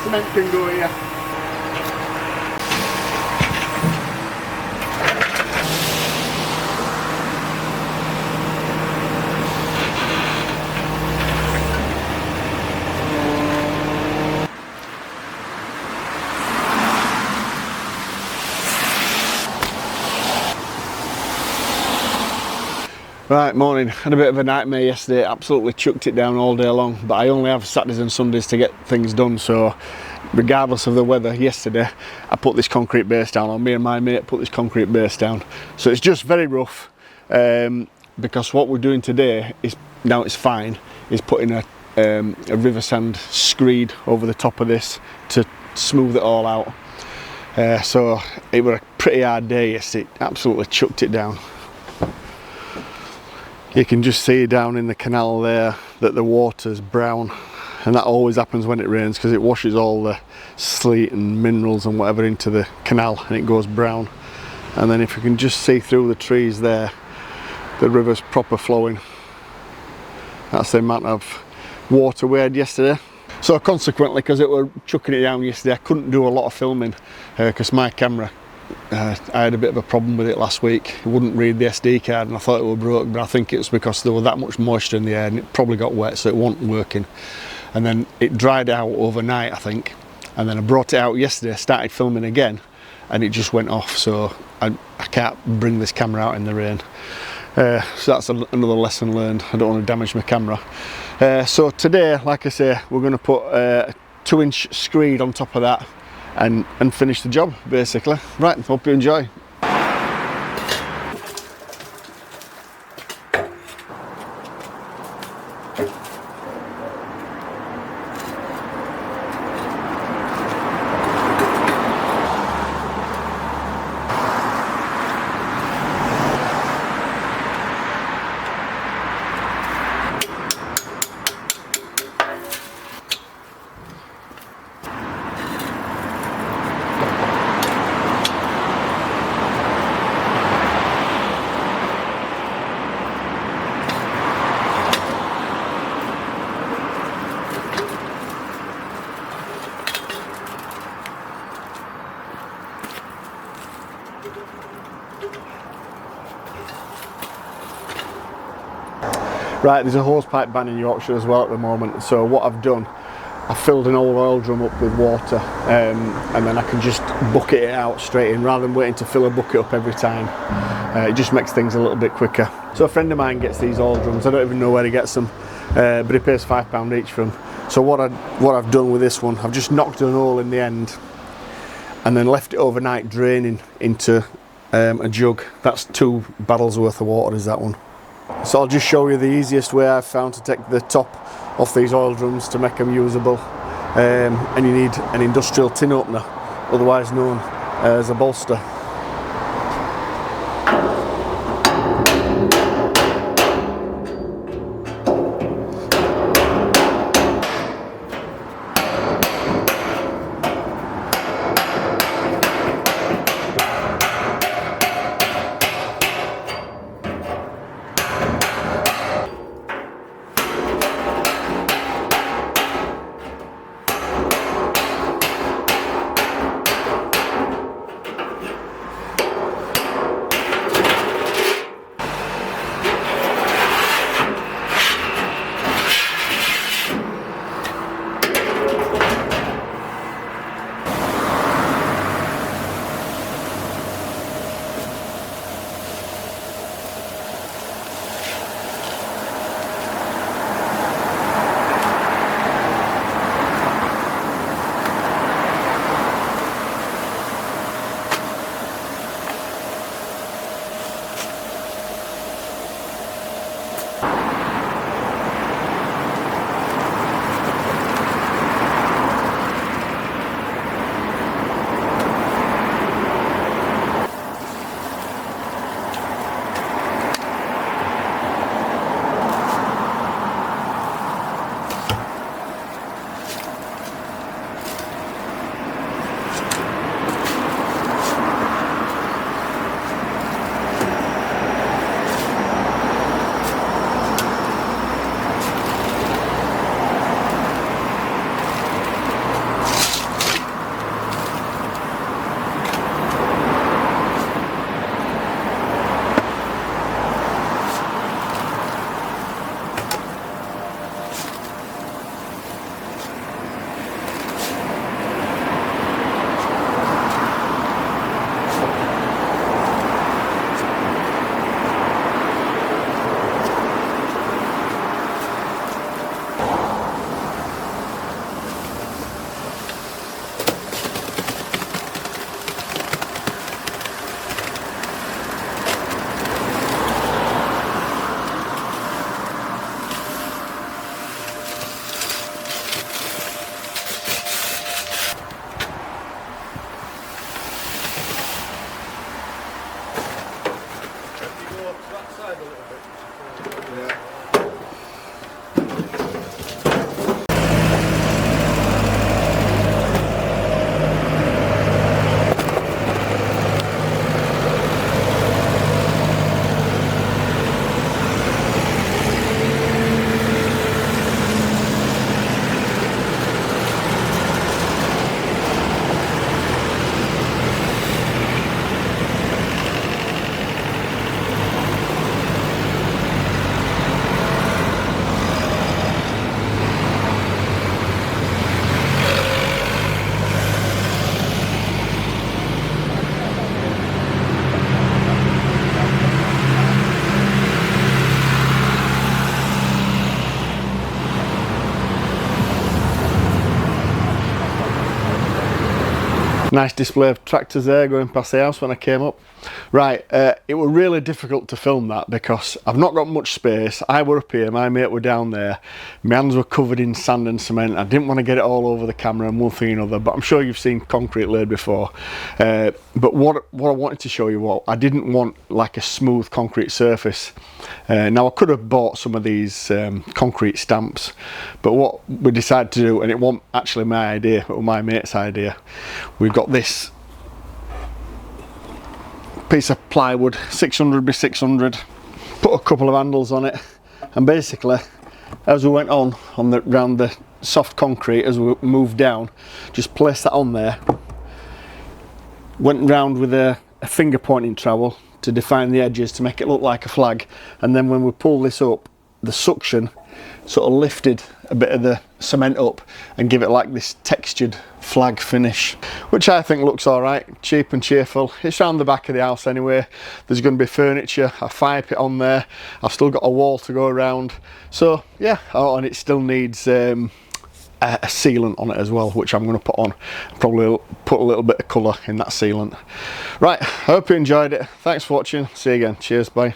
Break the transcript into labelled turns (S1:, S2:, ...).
S1: cement can go here. Right, morning. Had a bit of a nightmare yesterday, absolutely chucked it down all day long, but I only have Saturdays and Sundays to get things done, so regardless of the weather yesterday, I put this concrete base down, or me and my mate put this concrete base down. So it's just very rough, because what we're doing today is, now it's fine, is putting a river sand screed over the top of this to smooth it all out. So it was a pretty hard day yesterday, absolutely chucked it down. You can just see down in the canal there that the water's brown, and that always happens when it rains because it washes all the sleet and minerals and whatever into the canal and it goes brown. And then if you can just see through the trees there, the river's proper flowing. That's the amount of water we had yesterday. So consequently, because it were chucking it down yesterday, I couldn't do a lot of filming because my camera, I had a bit of a problem with it last week. It wouldn't read the SD card and I thought it was broke, but I think it was because there was that much moisture in the air and it probably got wet, so it wasn't working. And then it dried out overnight, I think, and then I brought it out yesterday, started filming again, and it just went off, so I can't bring this camera out in the rain. So that's another lesson learned. I don't want to damage my camera. So today, like I say, we're going to put a 2-inch screed on top of that and finish the job, basically. Right, hope you enjoy. Right, there's a hosepipe ban in Yorkshire as well at the moment, so what I've done, I've filled an old oil drum up with water, and then I can just bucket it out straight in rather than waiting to fill a bucket up every time. It just makes things a little bit quicker. So a friend of mine gets these oil drums, I don't even know where he gets them, but he pays £5 each for them. So what I've done with this one, I've just knocked an hole in the end and then left it overnight draining into a jug. That's 2 barrels worth of water is that one. So I'll just show you the easiest way I've found to take the top off these oil drums to make them usable. And you need an industrial tin opener, otherwise known as a bolster. Nice display of tractors there going past the house when I came up. Right, it was really difficult to film that because I've not got much space. I were up here, my mate were down there. My hands were covered in sand and cement. I didn't want to get it all over the camera and one thing and another, but I'm sure you've seen concrete laid before. But what I wanted to show you, I didn't want like a smooth concrete surface. Now I could have bought some of these concrete stamps, but what we decided to do, and it wasn't actually my idea, it was my mate's idea. We've got this piece of plywood, 600 by 600, put a couple of handles on it, and basically as we went on round the soft concrete, as we moved down, just placed that on there, went round with a finger pointing trowel to define the edges to make it look like a flag, and then when we pull this up, the suction sort of lifted a bit of the cement up and give it like this textured flag finish, which I think looks all right, cheap and cheerful. It's round the back of the house anyway. There's going to be furniture, a fire pit on there. I've still got a wall to go around, so yeah. Oh, and it still needs a sealant on it as well, which I'm going to put on. Probably put a little bit of colour in that sealant. Right, I hope you enjoyed it. Thanks for watching. See you again. Cheers, bye.